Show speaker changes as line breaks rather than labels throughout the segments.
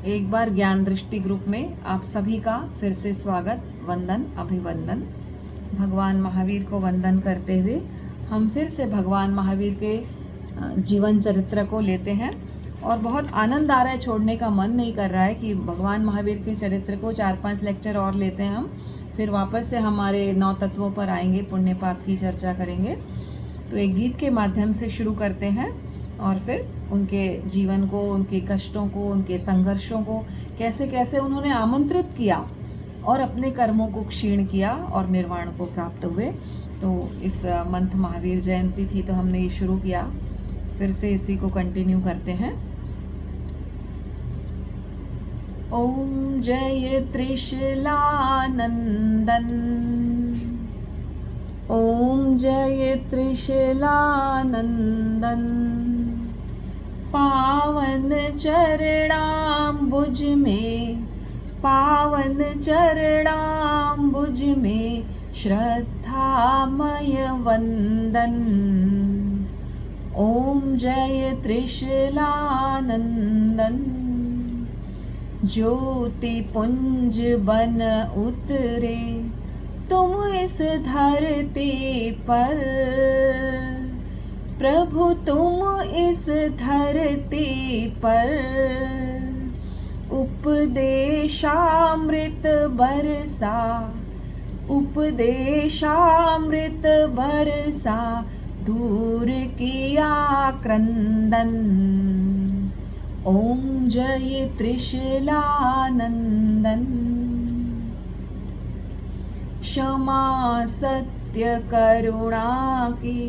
एक बार ज्ञान दृष्टि ग्रुप में आप सभी का फिर से स्वागत, वंदन, अभिवंदन। भगवान महावीर को वंदन करते हुए हम फिर से भगवान महावीर के जीवन चरित्र को लेते हैं और बहुत आनंद आ रहा है, छोड़ने का मन नहीं कर रहा है कि भगवान महावीर के चरित्र को 4-5 लेक्चर और लेते हैं हम, फिर वापस से हमारे 9 तत्वों पर आएंगे, पुण्य पाप की चर्चा करेंगे। तो एक गीत के माध्यम से शुरू करते हैं और फिर उनके जीवन को, उनके कष्टों को, उनके संघर्षों को कैसे कैसे उन्होंने आमंत्रित किया और अपने कर्मों को क्षीण किया और निर्वाण को प्राप्त हुए। तो इस मंथ महावीर जयंती थी तो हमने ये शुरू किया, फिर से इसी को कंटिन्यू करते हैं। ओम जय त्रिशूलानंदन, ओम जय त्रिशूलानंदन, पावन चरणाम्बुज में, पावन चरणाम्बुज में श्रद्धामय वंदन। ओम जय त्रिशूलानंदन, ज्योति पुंज बन उतरे तुम इस धरती पर, प्रभु तुम इस धरती पर, उपदेशामृत बरसा, उपदेशामृत बरसा, दूर किया क्रंदन। ओम जय त्रिशूलानंदन, क्षमा सत्य करुणा की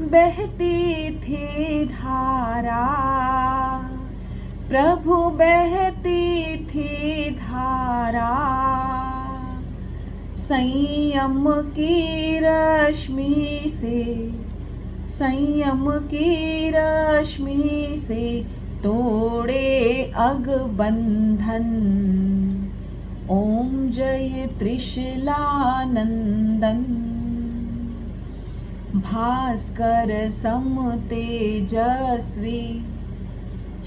बहती थी धारा, प्रभु बहती थी धारा, संयम की रश्मि से, संयम की रश्मि से तोड़े अगबंधन। ओम जय त्रिशूलानंदन, भास्कर सम तेजस्वी,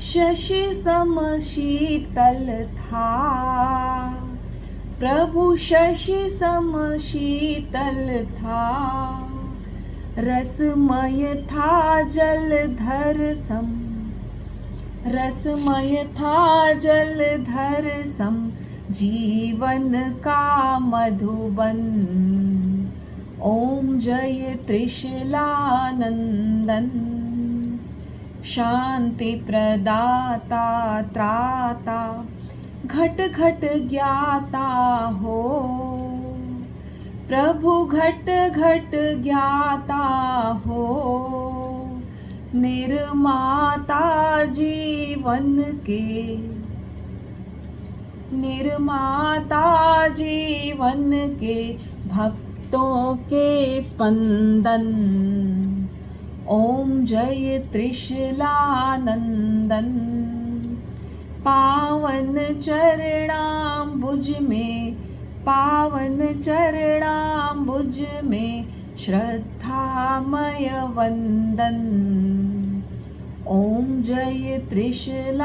शशि सम शीतल था, प्रभु शशि सम शीतल था, रसमय था जलधर सम, रसमय था जलधर सम, जीवन का मधुबन। ओम जय त्रिशूलानंदन, शांति प्रदाता त्राता, घट घट ज्ञाता हो, प्रभु घट घट ज्ञाता हो, निर्माता जीवन के, निर्माता जीवन के, भक्तों के स्पंदन। ओम जय त्रिशूलानंदन, पावन चरणाम्बुज में, पावन चरणाम्बुज में श्रद्धामय वंदन। ओम जय त्रिशूलानंदन,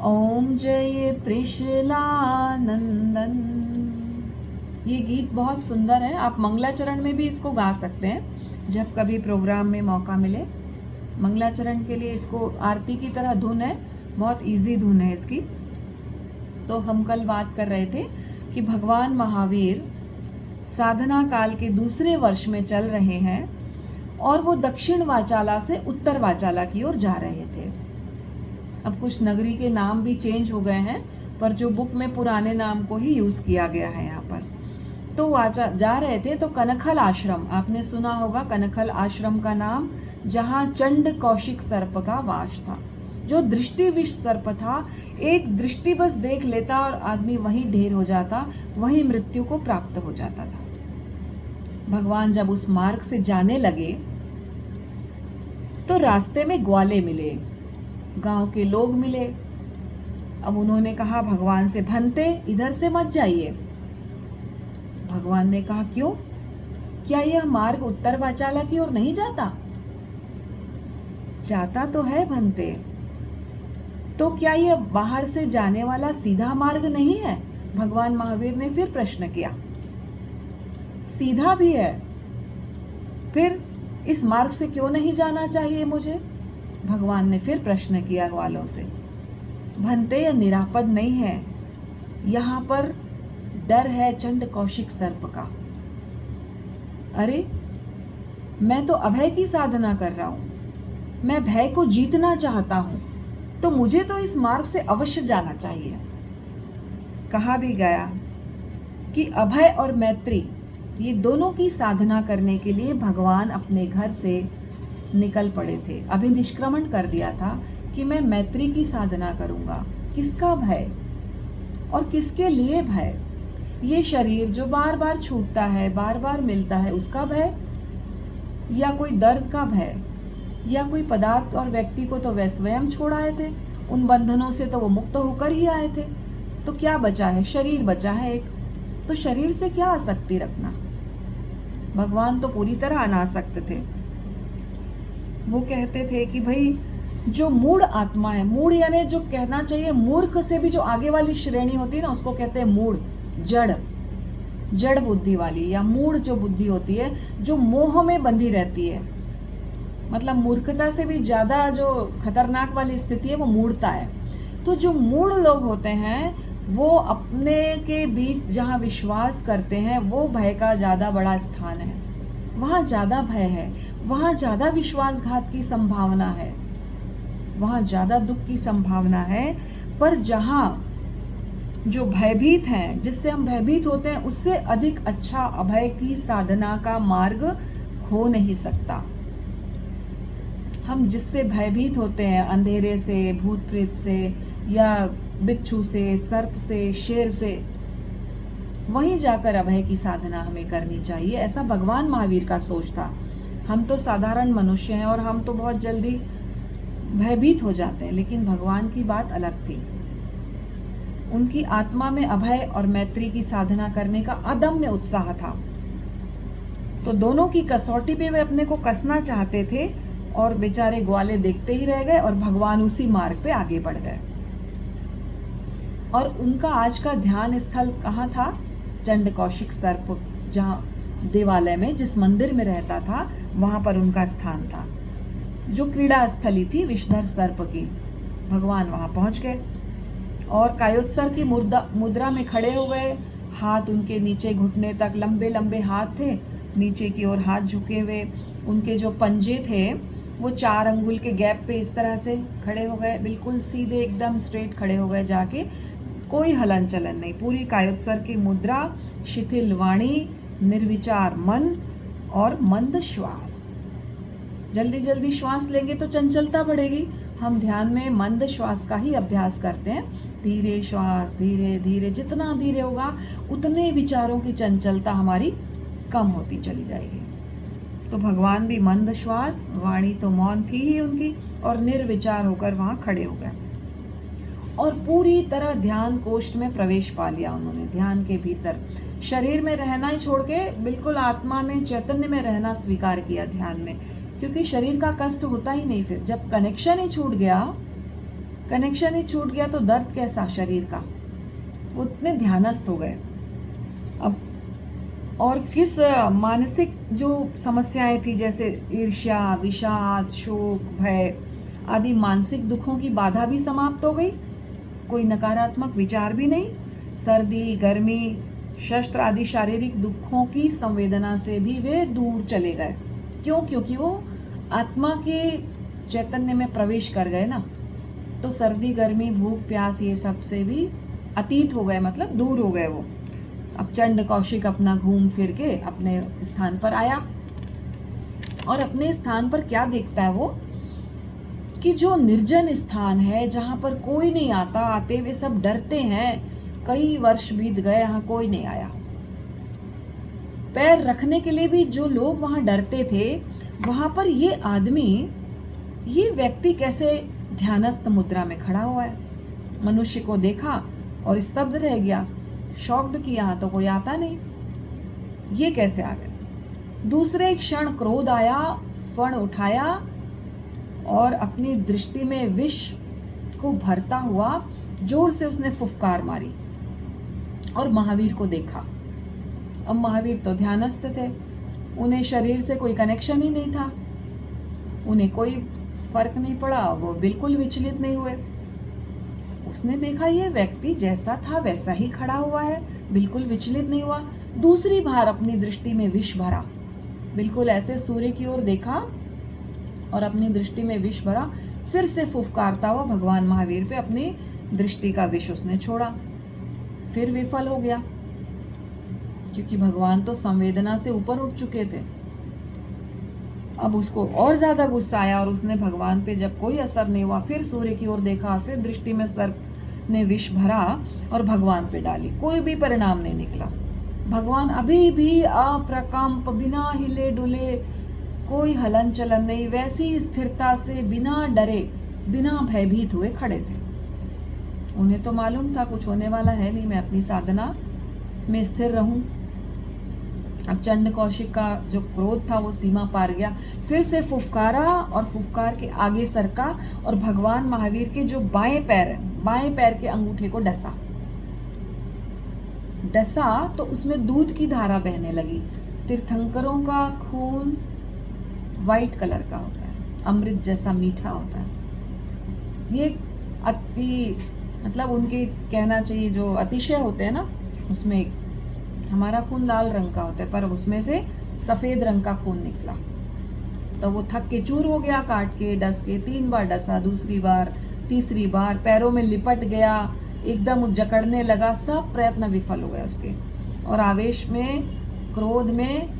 ओम जय त्रिशूलानंदन। ये गीत बहुत सुंदर है, आप मंगलाचरण में भी इसको गा सकते हैं जब कभी प्रोग्राम में मौका मिले। मंगलाचरण के लिए इसको आरती की तरह धुन है, बहुत इजी धुन है इसकी। तो हम कल बात कर रहे थे कि भगवान महावीर साधना काल के दूसरे वर्ष में चल रहे हैं और वो दक्षिण वाचाला से उत्तर वाचाला की ओर जा रहे थे। अब कुछ नगरी के नाम भी चेंज हो गए हैं, पर जो बुक में पुराने नाम को ही यूज किया गया है यहाँ पर। तो जा रहे थे तो कनखल आश्रम, आपने सुना होगा कनखल आश्रम का नाम, जहाँ चंड कौशिक सर्प का वास था, जो दृष्टिविष सर्प था। एक दृष्टि बस देख लेता और आदमी वहीं ढेर हो जाता, वहीं मृत्यु को प्राप्त हो जाता था। भगवान जब उस मार्ग से जाने लगे तो रास्ते में ग्वाले मिले, गांव के लोग मिले। अब उन्होंने कहा भगवान से, भंते इधर से मत जाइए। भगवान ने कहा क्यों, क्या यह मार्ग उत्तर वाचाला की ओर नहीं जाता? जाता तो है भंते, तो क्या यह बाहर से जाने वाला सीधा मार्ग नहीं है? भगवान महावीर ने फिर प्रश्न किया। सीधा भी है, फिर इस मार्ग से क्यों नहीं जाना चाहिए मुझे? भगवान ने फिर प्रश्न किया ग्वालों से। भंते, यह निरापद नहीं है, यहाँ पर डर है चंड कौशिक सर्प का। अरे, मैं तो अभय की साधना कर रहा हूं, मैं भय को जीतना चाहता हूं, तो मुझे तो इस मार्ग से अवश्य जाना चाहिए। कहा भी गया कि अभय और मैत्री, ये दोनों की साधना करने के लिए भगवान अपने घर से निकल पड़े थे। अभी निष्क्रमण कर दिया था कि मैं मैत्री की साधना करूंगा। किसका भय और किसके लिए भय? ये शरीर जो बार बार छूटता है, बार बार मिलता है, उसका भय, या कोई दर्द का भय, या कोई पदार्थ और व्यक्ति को तो वे स्वयं छोड़ आए थे, उन बंधनों से तो वो मुक्त होकर ही आए थे। तो क्या बचा है? शरीर बचा है एक। तो शरीर से क्या आसक्ति रखना? भगवान तो पूरी तरह अनासक्त थे। वो कहते थे कि भाई, जो मूढ़ आत्मा है, मूढ़ यानी जो कहना चाहिए मूर्ख से भी जो आगे वाली श्रेणी होती है ना, उसको कहते हैं मूढ़, जड़ बुद्धि वाली, या मूढ़ जो बुद्धि होती है, जो मोह में बंधी रहती है। मतलब मूर्खता से भी ज्यादा जो खतरनाक वाली स्थिति है वो मूढ़ता है। तो जो मूढ़ लोग होते हैं, वो अपने के बीच जहाँ विश्वास करते हैं, वो भय का ज्यादा बड़ा स्थान है। वहाँ ज्यादा भय है, वहाँ ज्यादा विश्वासघात की संभावना है, वहाँ ज्यादा दुख की संभावना है। पर जहाँ जो भयभीत हैं, जिससे हम भयभीत होते हैं, उससे अधिक अच्छा अभय की साधना का मार्ग हो नहीं सकता। हम जिससे भयभीत होते हैं, अंधेरे से, भूत प्रेत से, या बिच्छू से, सर्प से, शेर से, वहीं जाकर अभय की साधना हमें करनी चाहिए। ऐसा भगवान महावीर का सोच था। हम तो साधारण मनुष्य हैं और हम तो बहुत जल्दी भयभीत हो जाते हैं, लेकिन भगवान की बात अलग थी। उनकी आत्मा में अभय और मैत्री की साधना करने का अदम्य उत्साह था। तो दोनों की कसौटी पे वे अपने को कसना चाहते थे, और बेचारे ग्वाले देखते ही रह गए और भगवान उसी मार्ग पे आगे बढ़ गए। और उनका आज का ध्यान स्थल कहाँ था? चंड कौशिक सर्प, जहाँ देवालय में, जिस मंदिर में रहता था, वहां पर उनका स्थान था। जो क्रीड़ा स्थली थी विषधर सर्प की, भगवान वहां पहुंच गए और कायोत्सर की मुद्रा में खड़े हो गए। हाथ उनके नीचे घुटने तक, लंबे लंबे हाथ थे, नीचे की ओर हाथ झुके हुए। उनके जो पंजे थे वो 4 अंगुल के गैप पे इस तरह से खड़े हो गए, बिल्कुल सीधे, एकदम स्ट्रेट खड़े हो गए जाके, कोई हलन चलन नहीं। पूरी कायोत्सर की मुद्रा, शिथिल वाणी, निर्विचार मन और मंद श्वास। जल्दी जल्दी श्वास लेंगे तो चंचलता बढ़ेगी। हम ध्यान में मंद श्वास का ही अभ्यास करते हैं। धीरे श्वास, धीरे धीरे, जितना धीरे होगा उतने विचारों की चंचलता हमारी कम होती चली जाएगी। तो भगवान भी मंद श्वास, वाणी तो मौन थी ही उनकी, और निर्विचार होकर वहां खड़े हो गए और पूरी तरह ध्यान कोष्ठ में प्रवेश पा लिया उन्होंने। ध्यान के भीतर शरीर में रहना ही छोड़ के बिल्कुल आत्मा में, चैतन्य में रहना स्वीकार किया ध्यान में, क्योंकि शरीर का कष्ट होता ही नहीं। फिर जब कनेक्शन ही छूट गया तो दर्द कैसा शरीर का, वो उतने ध्यानस्थ हो गए। अब और किस मानसिक जो समस्याएं थी, जैसे ईर्ष्या, विषाद, शोक, भय आदि मानसिक दुखों की बाधा भी समाप्त हो गई। कोई नकारात्मक विचार भी नहीं। सर्दी, गर्मी, शस्त्र आदि शारीरिक दुखों की संवेदना से भी वे दूर चले गए। क्यों? क्योंकि वो आत्मा के चैतन्य में प्रवेश कर गए ना। तो सर्दी, गर्मी, भूख, प्यास, ये सब से भी अतीत हो गए, मतलब दूर हो गए वो। अब चंड कौशिक अपना घूम फिर के अपने स्थान पर आया, और अपने स्थान पर क्या देखता है वो, कि जो निर्जन स्थान है, जहां पर कोई नहीं आता, आते वे सब डरते हैं। कई वर्ष बीत गए, यहाँ कोई नहीं आया। पैर रखने के लिए भी जो लोग वहां डरते थे, वहां पर ये आदमी, ये व्यक्ति कैसे ध्यानस्थ मुद्रा में खड़ा हुआ है। मनुष्य को देखा और स्तब्ध रह गया, शॉक्ड कि यहाँ तो कोई आता नहीं, ये कैसे आ गए। दूसरे क्षण क्रोध आया, फण उठाया और अपनी दृष्टि में विष को भरता हुआ जोर से उसने फुफकार मारी और महावीर को देखा। अब महावीर तो ध्यानस्थ थे, उन्हें शरीर से कोई कनेक्शन ही नहीं था, उन्हें कोई फर्क नहीं पड़ा, वो बिल्कुल विचलित नहीं हुए। उसने देखा ये व्यक्ति जैसा था वैसा ही खड़ा हुआ है, बिल्कुल विचलित नहीं हुआ। दूसरी बार अपनी दृष्टि में विष भरा, बिल्कुल ऐसे सूर्य की ओर देखा और अपनी दृष्टि में विष भरा। फिर से फुफकारता हुआ भगवान महावीर पे अपनी दृष्टि का विष उसने छोड़ा, फिर विफल हो गया, क्योंकि भगवान तो संवेदना से ऊपर उठ चुके थे। अब उसको और ज्यादा गुस्सा आया और उसने भगवान पे जब कोई असर नहीं हुआ, फिर सूर्य की ओर देखा, फिर दृष्टि में सर्प ने विष भरा और भगवान पे डाली, कोई भी परिणाम नहीं निकला। भगवान अभी भी अप्रकंप, बिना हिले डुले, कोई हलन चलन नहीं, वैसी स्थिरता से बिना डरे, बिना भयभीत हुए खड़े थे। उन्हें तो मालूम था कुछ होने वाला है नहीं, मैं अपनी साधना में स्थिर रहूं। अब चंड कौशिक का जो क्रोध था वो सीमा पार गया, फिर से फुफकारा और फुफकार के आगे सरका और भगवान महावीर के जो बाएं पैर के अंगूठे को डसा तो उसमें दूध की धारा बहने लगी। तीर्थंकरों का खून वाइट कलर का होता है, अमृत जैसा मीठा होता है। ये मतलब उनके कहना चाहिए जो अतिशय होते हैं ना, उसमें हमारा खून लाल रंग का होता है पर उसमें से सफेद रंग का खून निकला। तो वो थक के चूर हो गया, काट के डस के 3 बार डसा, दूसरी बार, तीसरी बार पैरों में लिपट गया, एकदम जकड़ने लगा, सब प्रयत्न विफल हो गए उसके। और आवेश में, क्रोध में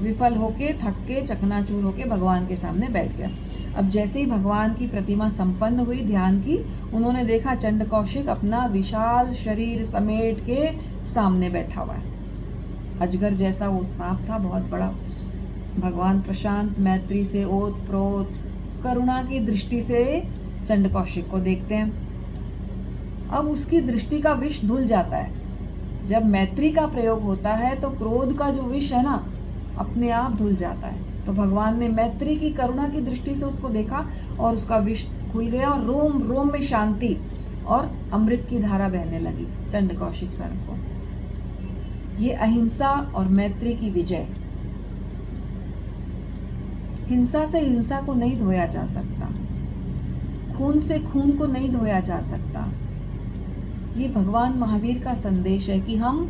विफल होके, थक के, चकनाचूर होके भगवान के सामने बैठ गया। अब जैसे ही भगवान की प्रतिमा संपन्न हुई ध्यान की, उन्होंने देखा चंड कौशिक अपना विशाल शरीर समेट के सामने बैठा हुआ है। अजगर जैसा वो सांप था, बहुत बड़ा। भगवान प्रशांत मैत्री से, ओत प्रोत, करुणा की दृष्टि से चंड कौशिक को देखते हैं। अब उसकी दृष्टि का विष धुल जाता है। जब मैत्री का प्रयोग होता है तो क्रोध का जो विष है ना, अपने आप धुल जाता है। तो भगवान ने मैत्री की, करुणा की दृष्टि से उसको देखा और उसका विष खुल गया और रोम रोम में शांति और अमृत की धारा बहने लगी चंड कौशिक सर को। ये अहिंसा और मैत्री की विजय। हिंसा से हिंसा को नहीं धोया जा सकता, खून से खून को नहीं धोया जा सकता। ये भगवान महावीर का संदेश है कि हम,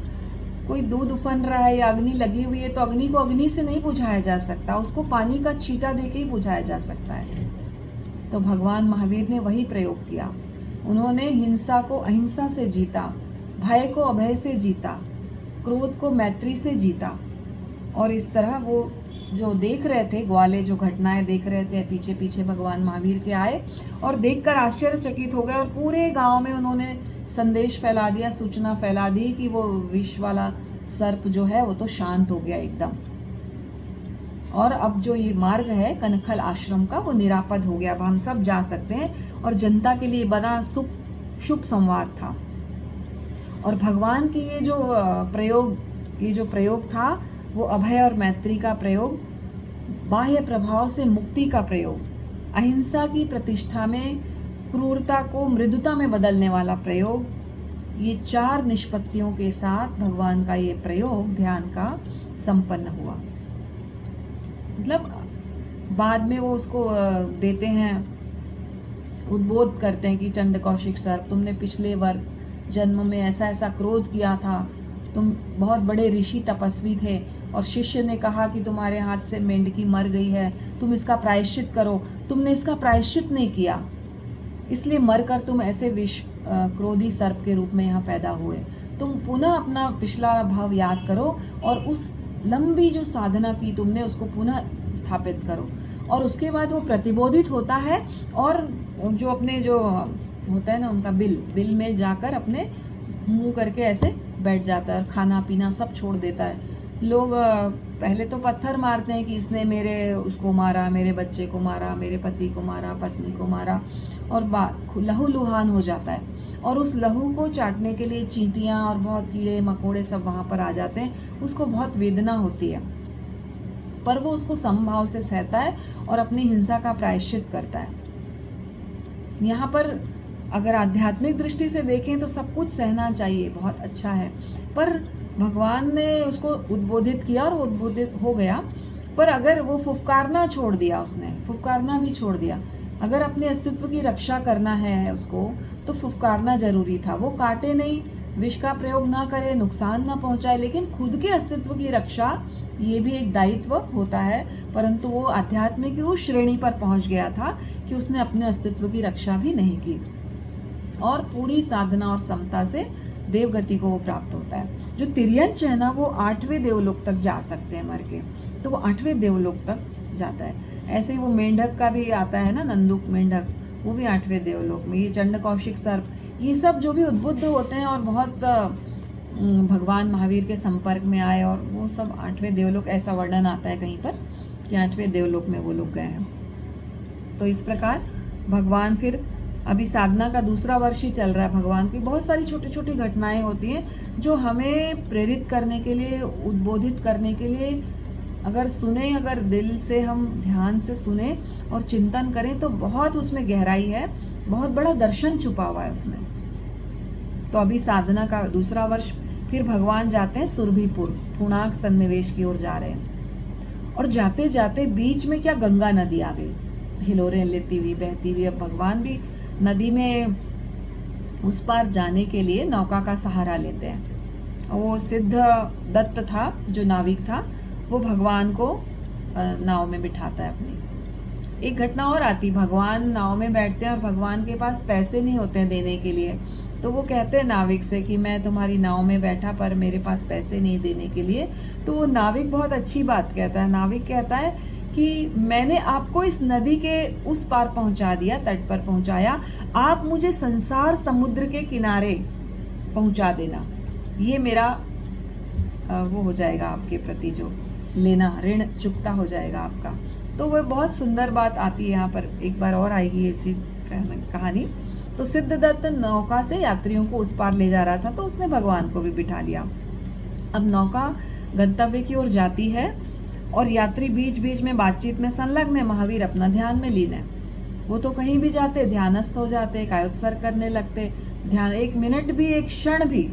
कोई दूध उफन रहा है या अग्नि लगी हुई है तो अग्नि को अग्नि से नहीं बुझाया जा सकता, उसको पानी का छींटा देके ही बुझाया जा सकता है। तो भगवान महावीर ने वही प्रयोग किया। उन्होंने हिंसा को अहिंसा से जीता, भय को अभय से जीता, क्रोध को मैत्री से जीता। और इस तरह वो जो देख रहे थे, ग्वाले जो घटनाएं देख रहे थे, पीछे पीछे भगवान महावीर के आए और देखकर आश्चर्यचकित हो गए और पूरे गांव में उन्होंने संदेश फैला दिया, सूचना फैला दी कि वो विष वाला सर्प जो है वो तो शांत हो गया एकदम। और अब जो ये मार्ग है कनखल आश्रम का, वो निरापद हो गया, अब हम सब जा सकते हैं। और जनता के लिए बड़ा शुभ संवाद था। और भगवान की ये जो प्रयोग था वो अभय और मैत्री का प्रयोग, बाह्य प्रभाव से मुक्ति का प्रयोग, अहिंसा की प्रतिष्ठा में क्रूरता को मृदुता में बदलने वाला प्रयोग, ये 4 निष्पत्तियों के साथ भगवान का ये प्रयोग ध्यान का संपन्न हुआ। मतलब बाद में वो उसको देते हैं, उद्बोध करते हैं कि चंड कौशिक सर, तुमने पिछले जन्म में ऐसा ऐसा क्रोध किया था, तुम बहुत बड़े ऋषि तपस्वी थे और शिष्य ने कहा कि तुम्हारे हाथ से मेंढकी मर गई है, तुम इसका प्रायश्चित करो। तुमने इसका प्रायश्चित नहीं किया, इसलिए मरकर तुम ऐसे क्रोधी सर्प के रूप में यहाँ पैदा हुए। तुम पुनः अपना पिछला भाव याद करो और उस लंबी जो साधना की तुमने उसको पुनः स्थापित करो। और उसके बाद वो प्रतिबोधित होता है और जो अपने जो होता है ना उनका बिल में जाकर अपने मुंह करके ऐसे बैठ जाता है और खाना पीना सब छोड़ देता है। लोग पहले तो पत्थर मारते हैं कि इसने उसको मारा, मेरे बच्चे को मारा, मेरे पति को मारा, पत्नी को मारा, और लहू लुहान हो जाता है। और उस लहू को चाटने के लिए चींटियाँ और बहुत कीड़े मकोड़े सब वहाँ पर आ जाते हैं। उसको बहुत वेदना होती है, पर वो उसको समभाव से सहता है और अपनी हिंसा का प्रायश्चित करता है। यहाँ पर अगर आध्यात्मिक दृष्टि से देखें तो सब कुछ सहना चाहिए, बहुत अच्छा है, पर भगवान ने उसको उद्बोधित किया और उद्बोधित हो गया। पर अगर वो फुफकारना छोड़ दिया, उसने फुफकारना भी छोड़ दिया। अगर अपने अस्तित्व की रक्षा करना है उसको, तो फुफकारना जरूरी था। वो काटे नहीं, विष का प्रयोग ना करे, नुकसान ना पहुंचाए, लेकिन खुद के अस्तित्व की रक्षा ये भी एक दायित्व होता है। परंतु वो आध्यात्म की उस श्रेणी पर पहुंच गया था कि उसने अपने अस्तित्व की रक्षा भी नहीं की, और पूरी साधना और समता से देवगति को वो प्राप्त होता है। जो तिर्यंच है ना, वो 8वें देवलोक तक जा सकते हैं मर के, तो वो 8वें देवलोक तक जाता है। ऐसे ही वो मेंढक का भी आता है ना, नंदुक मेंढक, वो भी 8वें देवलोक में। ये चंड कौशिक सर्प, ये सब जो भी उद्बुद्ध होते हैं और बहुत भगवान महावीर के संपर्क में आए, और वो सब 8वें देवलोक, ऐसा वर्णन आता है कहीं पर कि 8वें देवलोक में वो लोग गए हैं। तो इस प्रकार भगवान फिर, अभी साधना का दूसरा वर्ष ही चल रहा है। भगवान की बहुत सारी छोटी छोटी घटनाएं होती हैं जो हमें प्रेरित करने के लिए, उद्बोधित करने के लिए, अगर सुने, अगर दिल से हम ध्यान से सुने और चिंतन करें तो बहुत उसमें गहराई है, बहुत बड़ा दर्शन छुपा हुआ है उसमें। तो अभी साधना का दूसरा वर्ष, फिर भगवान जाते हैं सुरभिपुर, पूर्णांक सन्निवेश की ओर जा रहे हैं, और जाते जाते बीच में क्या गंगा नदी आ गई, हिलोरें लेती हुई, बहती हुई। अब भगवान भी नदी में उस पार जाने के लिए नौका का सहारा लेते हैं। वो सिद्ध दत्त था जो नाविक था, वो भगवान को नाव में बिठाता है अपनी। एक घटना और आती, भगवान नाव में बैठते हैं और भगवान के पास पैसे नहीं होते हैं देने के लिए, तो वो कहते हैं नाविक से कि मैं तुम्हारी नाव में बैठा पर मेरे पास पैसे नहीं देने के लिए। तो वो नाविक बहुत अच्छी बात कहता है, नाविक कहता है कि मैंने आपको इस नदी के उस पार पहुंचा दिया, तट पर पहुंचाया, आप मुझे संसार समुद्र के किनारे पहुंचा देना, ये मेरा वो हो जाएगा आपके प्रति, जो लेना ऋण चुकता हो जाएगा आपका। तो वह बहुत सुंदर बात आती है यहाँ पर, एक बार और आएगी ये चीज कहानी। तो सिद्धदत्त नौका से यात्रियों को उस पार ले जा रहा था, तो उसने भगवान को भी बिठा लिया। अब नौका गंतव्य की ओर जाती है और यात्री बीच बीच में बातचीत में संलग्न है, महावीर अपना ध्यान में लीन है। वो तो कहीं भी जाते ध्यानस्थ हो जाते, कायोत्सर्ग करने लगते, ध्यान, एक मिनट भी, एक क्षण भी।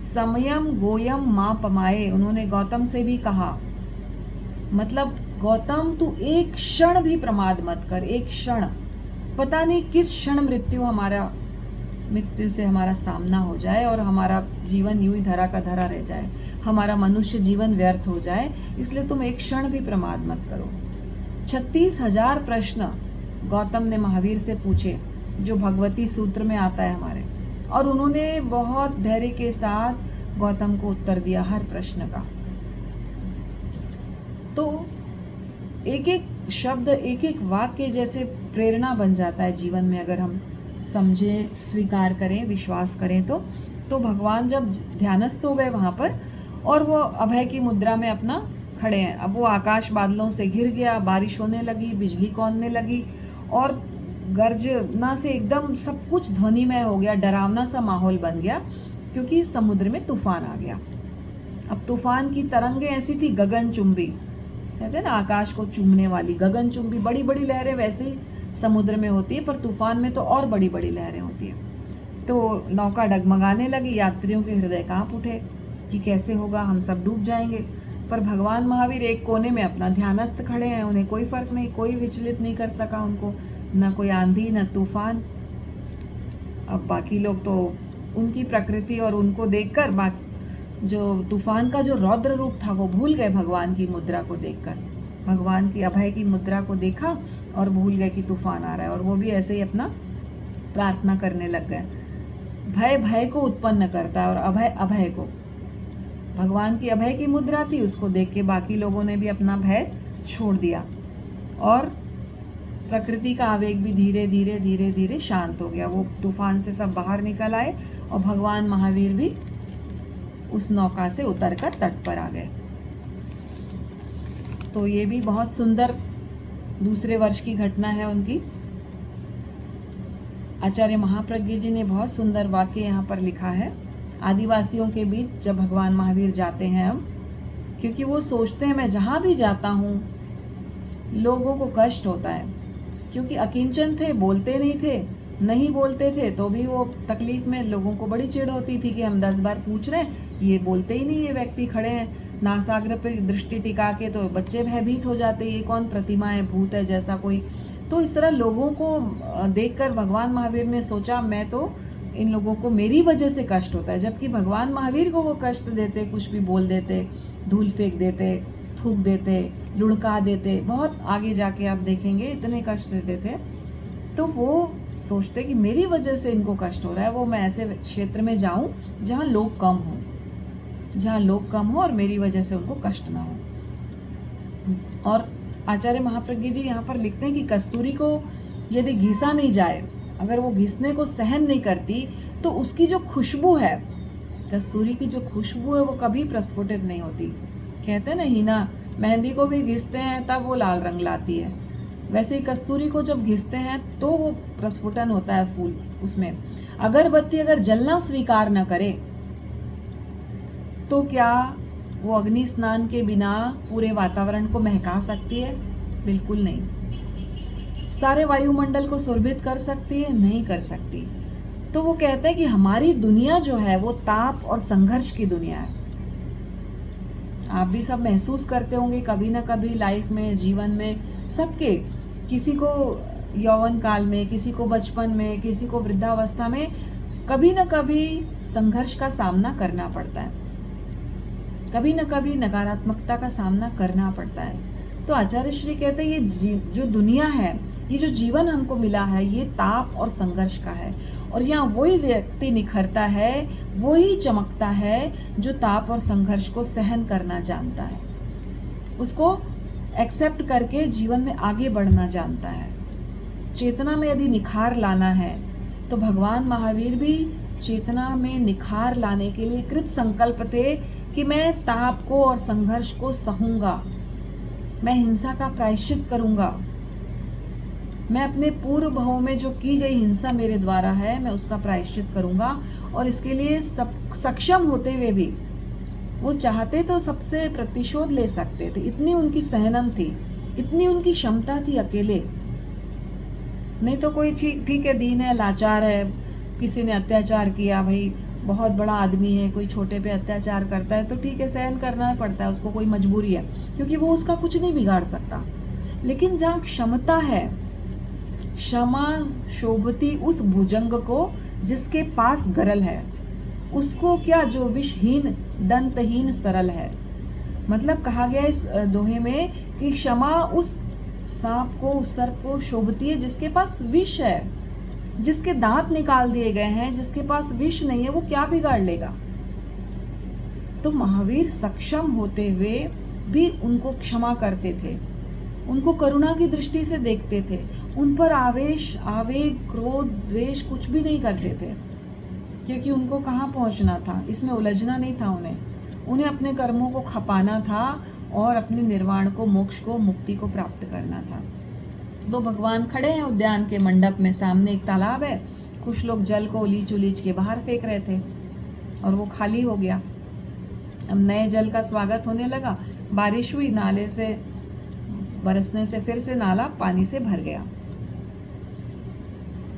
समयम गोयम मां पमाए, उन्होंने गौतम से भी कहा, मतलब गौतम तू एक क्षण भी प्रमाद मत कर, एक क्षण, पता नहीं किस क्षण मृत्यु से हमारा सामना हो जाए और हमारा जीवन यूं ही धरा का धरा रह जाए, हमारा मनुष्य जीवन व्यर्थ हो जाए, इसलिए तुम एक क्षण भी प्रमाद मत करो। 36,000 प्रश्न गौतम ने महावीर से पूछे, जो भगवती सूत्र में आता है हमारे, और उन्होंने बहुत धैर्य के साथ गौतम को उत्तर दिया हर प्रश्न का। तो एक एक शब्द, एक एक वाक्य जैसे प्रेरणा बन जाता है जीवन में, अगर हम समझें, स्वीकार करें, विश्वास करें तो भगवान जब ध्यानस्थ हो गए वहां पर, और वो अभय की मुद्रा में अपना खड़े हैं। अब वो आकाश बादलों से घिर गया, बारिश होने लगी, बिजली कौनने लगी, और गर्जना से एकदम सब कुछ ध्वनिमय हो गया, डरावना सा माहौल बन गया, क्योंकि समुद्र में तूफान आ गया। अब तूफान की तरंगें ऐसी थी गगनचुंबी, कहते हैं ना आकाश को चूमने वाली, गगनचुंबी, बड़ी बड़ी लहरें वैसे ही समुद्र में होती है, पर तूफान में तो और बड़ी बड़ी लहरें होती है। तो नौका डगमगाने लगी, यात्रियों के हृदय कांप उठे कि कैसे होगा, हम सब डूब जाएंगे। पर भगवान महावीर एक कोने में अपना ध्यानस्थ खड़े हैं, उन्हें कोई फर्क नहीं, कोई विचलित नहीं कर सका उनको, न कोई आंधी न तूफान। अब बाकी लोग तो उनकी प्रकृति और उनको देखकर, बाकी जो तूफान का जो रौद्र रूप था वो भूल गए, भगवान की मुद्रा को देखकर, भगवान की अभय की मुद्रा को देखा और भूल गए कि तूफान आ रहा है, और वो भी ऐसे ही अपना प्रार्थना करने लग गए। भय भय को उत्पन्न करता है और अभय अभय को। भगवान की अभय की मुद्रा थी, उसको देख के बाकी लोगों ने भी अपना भय छोड़ दिया, और प्रकृति का आवेग भी धीरे धीरे धीरे धीरे शांत हो गया। वो तूफान से सब बाहर निकल आए और भगवान महावीर भी उस नौका से उतरकर तट पर आ गए। तो ये भी बहुत सुंदर दूसरे वर्ष की घटना है उनकी। आचार्य महाप्रज्ञ जी ने बहुत सुंदर वाक्य यहाँ पर लिखा है। आदिवासियों के बीच जब भगवान महावीर जाते हैं अब, क्योंकि वो सोचते हैं मैं जहाँ भी जाता हूँ लोगों को कष्ट होता है, क्योंकि अकिंचन थे, बोलते नहीं थे, नहीं बोलते थे तो भी वो तकलीफ में, लोगों को बड़ी चिढ़ होती थी कि हम 10 बार पूछ रहे हैं, ये बोलते ही नहीं, ये व्यक्ति खड़े हैं नासाग्र पे दृष्टि टिका के, तो बच्चे भयभीत हो जाते, ये कौन प्रतिमा है, भूत है जैसा कोई। तो इस तरह लोगों को देखकर भगवान महावीर ने सोचा, मैं तो इन लोगों को मेरी वजह से कष्ट होता है, जबकि भगवान महावीर को वो कष्ट देते, कुछ भी बोल देते, धूल फेंक देते, थूक देते, लुढ़का देते, बहुत आगे जाके आप देखेंगे इतने कष्ट देते थे। तो वो सोचते कि मेरी वजह से इनको कष्ट हो रहा है, वो मैं ऐसे क्षेत्र में जाऊं जहां लोग कम हो, जहां लोग कम हो और मेरी वजह से उनको कष्ट ना हो। और आचार्य महाप्रज्ञ जी यहाँ पर लिखते हैं कि कस्तूरी को यदि घिसा नहीं जाए, अगर वो घिसने को सहन नहीं करती, तो उसकी जो खुशबू है, कस्तूरी की जो खुशबू है, वो कभी प्रस्फुटित नहीं होती। कहते हैं ना, हीना मेहंदी को भी घिसते हैं तब वो लाल रंग लाती है, वैसे ही कस्तूरी को जब घिसते हैं तो वो प्रस्फुटन होता है फूल उसमें। अगरबत्ती अगर जलना स्वीकार न करे तो क्या वो अग्नि स्नान के बिना पूरे वातावरण को महका सकती है? बिल्कुल नहीं। सारे वायुमंडल को सुरभित कर सकती है? नहीं कर सकती। तो वो कहते हैं कि हमारी दुनिया जो है वो ताप और संघर्ष की दुनिया है। आप भी सब महसूस करते होंगे कभी ना कभी लाइफ में, जीवन में, सबके, किसी को यौवन काल में, किसी को बचपन में, किसी को वृद्धावस्था में, कभी ना कभी संघर्ष का सामना करना पड़ता है, कभी ना कभी नकारात्मकता का सामना करना पड़ता है। तो आचार्य श्री कहते हैं ये जो दुनिया है, ये जो जीवन हमको मिला है, ये ताप और संघर्ष का है। और यहाँ वही व्यक्ति निखरता है, वही चमकता है जो ताप और संघर्ष को सहन करना जानता है, उसको एक्सेप्ट करके जीवन में आगे बढ़ना जानता है। चेतना में यदि निखार लाना है तो भगवान महावीर भी चेतना में निखार लाने के लिए कृत संकल्प थे कि मैं ताप को और संघर्ष को सहूंगा, मैं हिंसा का प्रायश्चित करूंगा, मैं अपने पूर्व भाव में जो की गई हिंसा मेरे द्वारा है, मैं उसका प्रायश्चित करूंगा। और इसके लिए सक्षम होते हुए भी वो चाहते तो सबसे प्रतिशोध ले सकते थे, इतनी उनकी सहनन थी, इतनी उनकी क्षमता थी अकेले। नहीं तो कोई ठीक है, दीन है, लाचार है, किसी ने अत्याचार किया, भाई बहुत बड़ा आदमी है, कोई छोटे पे अत्याचार करता है तो ठीक है, सहन करना पड़ता है उसको, कोई मजबूरी है, क्योंकि वो उसका कुछ नहीं बिगाड़ सकता। लेकिन जहाँ क्षमता है, क्षमा शोभती उस भुजंग को जिसके पास गरल है, उसको क्या जो विषहीन दंतहीन सरल है। मतलब कहा गया इस दोहे में कि क्षमा उस सांप को, उस सर्प को शोभती है जिसके पास विष है, जिसके दांत निकाल दिए गए हैं, जिसके पास विष नहीं है, वो क्या बिगाड़ लेगा। तो महावीर सक्षम होते हुए भी उनको क्षमा करते थे, उनको करुणा की दृष्टि से देखते थे, उन पर आवेश, आवेग, क्रोध, द्वेष कुछ भी नहीं करते थे, क्योंकि उनको कहाँ पहुंचना था, इसमें उलझना नहीं था उन्हें अपने कर्मों को खपाना था और अपने निर्वाण को, मोक्ष को, मुक्ति को प्राप्त करना था। दो भगवान खड़े हैं उद्यान के मंडप में, सामने एक तालाब है, कुछ लोग जल को उलीच उलीच के बाहर फेंक रहे थे और वो खाली हो गया। अब नए जल का स्वागत होने लगा, बारिश हुई, नाले से बरसने से फिर से नाला पानी से भर गया।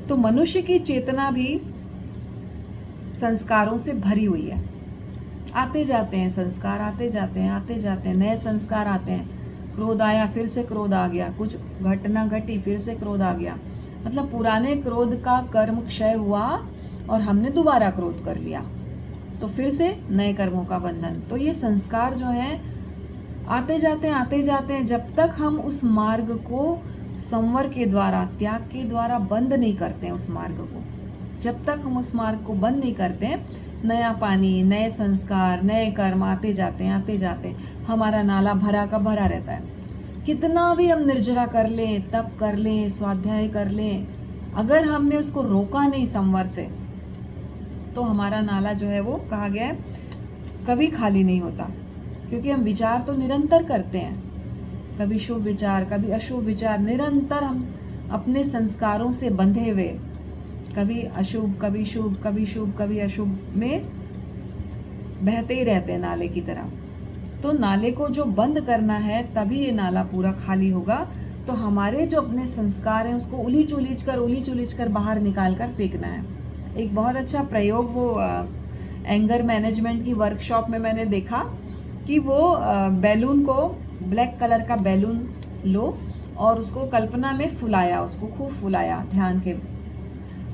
तो मनुष्य की चेतना भी संस्कारों से भरी हुई है, आते जाते हैं संस्कार, आते जाते हैं, आते जाते हैं, नए संस्कार आते हैं। क्रोध आया, फिर से क्रोध आ गया, कुछ घटना घटी, फिर से क्रोध आ गया, मतलब पुराने क्रोध का कर्म क्षय हुआ और हमने दोबारा क्रोध कर लिया, तो फिर से नए कर्मों का बंधन। तो ये संस्कार जो है आते जाते हैं, आते जाते हैं, जब तक हम उस मार्ग को संवर के द्वारा, त्याग के द्वारा बंद नहीं करते हैं, उस मार्ग को जब तक हम उस मार्ग को बंद नहीं करते हैं, नया पानी, नए संस्कार, नए कर्म आते जाते हैं, आते जाते हैं, हमारा नाला भरा का भरा रहता है। कितना भी हम निर्जरा कर लें, तप कर लें, स्वाध्याय कर लें, अगर हमने उसको रोका नहीं संवर से, तो हमारा नाला जो है वो, कहा गया है, कभी खाली नहीं होता, क्योंकि हम विचार तो निरंतर करते हैं, कभी शुभ विचार, कभी अशुभ विचार, निरंतर हम अपने संस्कारों से बंधे हुए, कभी अशुभ, कभी शुभ, कभी शुभ, कभी अशुभ में बहते ही रहते हैं नाले की तरह। तो नाले को जो बंद करना है, तभी ये नाला पूरा खाली होगा। तो हमारे जो अपने संस्कार हैं उसको उलीच उलीच कर बाहर निकाल कर फेंकना है। एक बहुत अच्छा प्रयोग वो एंगर मैनेजमेंट की वर्कशॉप में मैंने देखा कि वो बैलून को, ब्लैक कलर का बैलून लो और उसको कल्पना में फुलाया, उसको खूब फुलाया ध्यान के,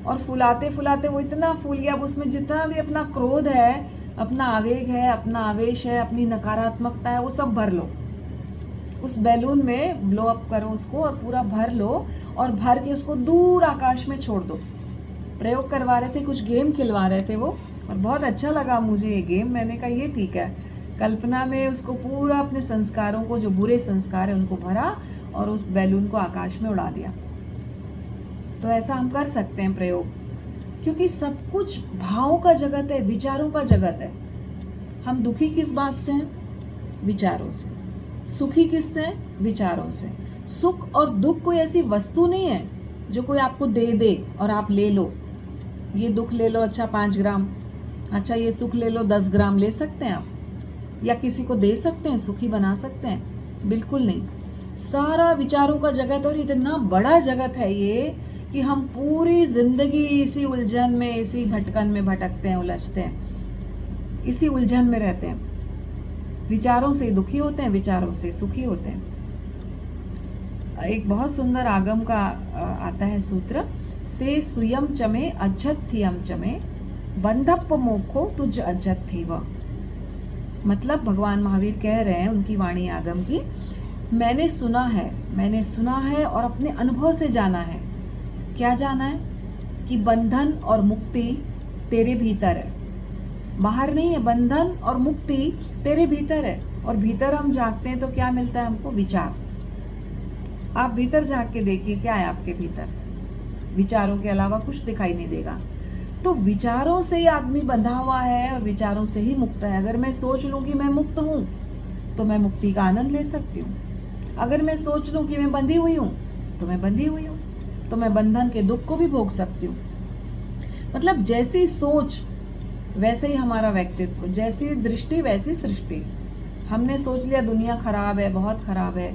और फुलाते फुलाते वो इतना फूल गया, अब उसमें जितना भी अपना क्रोध है, अपना आवेग है, अपना आवेश है, अपनी नकारात्मकता है, वो सब भर लो उस बैलून में, ब्लो अप करो उसको और पूरा भर लो और भर के उसको दूर आकाश में छोड़ दो। प्रयोग करवा रहे थे, कुछ गेम खिलवा रहे थे वो, और बहुत अच्छा लगा मुझे ये गेम। मैंने कहा ये ठीक है, कल्पना में उसको पूरा अपने संस्कारों को, जो बुरे संस्कार है उनको भरा और उस बैलून को आकाश में उड़ा दिया। तो ऐसा हम कर सकते हैं प्रयोग, क्योंकि सब कुछ भावों का जगत है, विचारों का जगत है। हम दुखी किस बात से हैं? विचारों से। सुखी किससे हैं? विचारों से। सुख और दुख कोई ऐसी वस्तु नहीं है जो कोई आपको दे दे और आप ले लो। ये दुख ले लो, अच्छा 5 ग्राम, अच्छा ये सुख ले लो 10 ग्राम, ले सकते हैं आप? या किसी को दे सकते हैं, सुखी बना सकते हैं? बिल्कुल नहीं। सारा विचारों का जगत, और इतना बड़ा जगत है ये कि हम पूरी जिंदगी इसी उलझन में, इसी भटकन में भटकते हैं, उलझते हैं, इसी उलझन में रहते हैं। विचारों से दुखी होते हैं, विचारों से सुखी होते हैं। एक बहुत सुंदर आगम का आता है सूत्र, से सुयम चमे अज्जत थियम चमे, बंधप मोखो तुझ अज्जत थी व। मतलब भगवान महावीर कह रहे हैं, उनकी वाणी आगम की, मैंने सुना है और अपने अनुभव से जाना है। क्या जाना है? कि बंधन और मुक्ति तेरे भीतर है, बाहर नहीं है। बंधन और मुक्ति तेरे भीतर है, और भीतर हम झांकते हैं तो क्या मिलता है हमको? विचार। आप भीतर झांक के देखिए, क्या है आपके भीतर? विचारों के अलावा कुछ दिखाई नहीं देगा। तो विचारों से ही आदमी बंधा हुआ है और विचारों से ही मुक्त है। अगर मैं सोच लूं कि मैं मुक्त हूं तो मैं मुक्ति का आनंद ले सकती हूँ। अगर मैं सोच लूं कि मैं बंधी हुई हूं तो मैं बंधी हुई हूं, तो मैं बंधन के दुख को भी भोग सकती हूँ। मतलब जैसी सोच वैसे ही हमारा व्यक्तित्व, जैसी दृष्टि वैसी सृष्टि। हमने सोच लिया दुनिया खराब है, बहुत खराब है,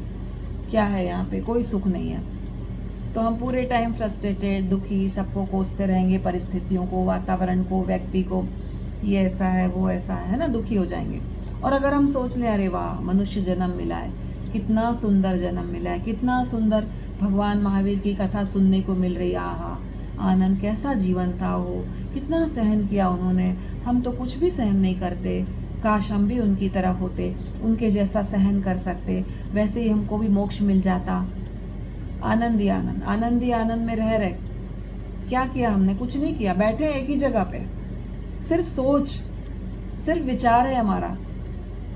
क्या है यहाँ पे, कोई सुख नहीं है, तो हम पूरे टाइम फ्रस्ट्रेटेड, दुखी, सबको कोसते रहेंगे, परिस्थितियों को, वातावरण को, व्यक्ति को, ये ऐसा है, वो ऐसा है ना, दुखी हो जाएंगे। और अगर हम सोच लें अरे वाह मनुष्य जन्म मिला है, कितना सुंदर जन्म मिला है, कितना सुंदर भगवान महावीर की कथा सुनने को मिल रही है, आहा आनंद, कैसा जीवन था वो, कितना सहन किया उन्होंने, हम तो कुछ भी सहन नहीं करते, काश हम भी उनकी तरह होते, उनके जैसा सहन कर सकते, वैसे ही हमको भी मोक्ष मिल जाता। आनंद ही आनंद, आनंद ही आनंद में रह रहे क्या किया हमने? कुछ नहीं किया, बैठे एक ही जगह पे, सिर्फ सोच, सिर्फ विचार है हमारा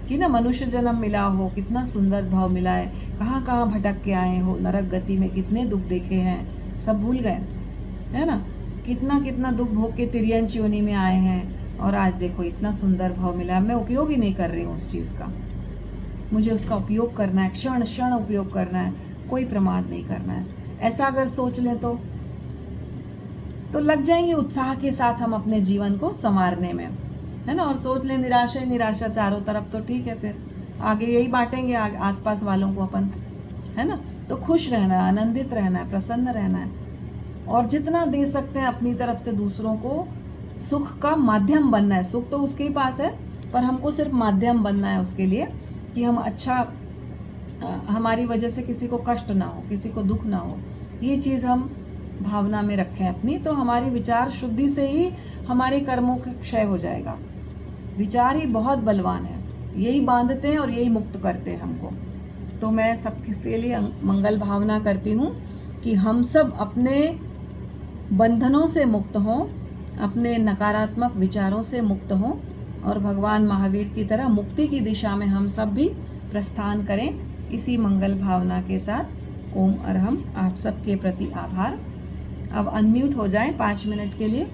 कि ना मनुष्य जन्म मिला हो, कितना सुंदर भाव मिला है, कहाँ कहाँ भटक के आए हो, नरक गति में कितने दुख देखे हैं, सब भूल गए, है ना, कितना कितना दुख भोग के तिर्यंश योनि में आए हैं, और आज देखो इतना सुंदर भाव मिला। मैं उपयोग ही नहीं कर रही हूँ उस चीज़ का, मुझे उसका उपयोग करना है, क्षण क्षण उपयोग करना है, कोई प्रमाद नहीं करना है। ऐसा अगर सोच लें तो लग जाएंगे उत्साह के साथ हम अपने जीवन को संवारने में, है ना। और सोच लें निराशा ही निराशा चारों तरफ, तो ठीक है, फिर आगे यही बांटेंगे आसपास वालों को अपन, है ना। तो खुश रहना है, आनंदित रहना है, प्रसन्न रहना है, और जितना दे सकते हैं अपनी तरफ से दूसरों को, सुख का माध्यम बनना है। सुख तो उसके ही पास है, पर हमको सिर्फ माध्यम बनना है उसके लिए, कि हम अच्छा, हमारी वजह से किसी को कष्ट ना हो, किसी को दुख ना हो, ये चीज़ हम भावना में रखें अपनी, तो हमारी विचार शुद्धि से ही हमारे कर्मों का क्षय हो जाएगा। विचार ही बहुत बलवान है, यही बांधते हैं और यही मुक्त करते हैं हमको। तो मैं सबके लिए मंगल भावना करती हूँ कि हम सब अपने बंधनों से मुक्त हों, अपने नकारात्मक विचारों से मुक्त हों, और भगवान महावीर की तरह मुक्ति की दिशा में हम सब भी प्रस्थान करें। इसी मंगल भावना के साथ ओम अरहम, आप सबके प्रति आभार। अब अनम्यूट हो जाएं 5 मिनट के लिए।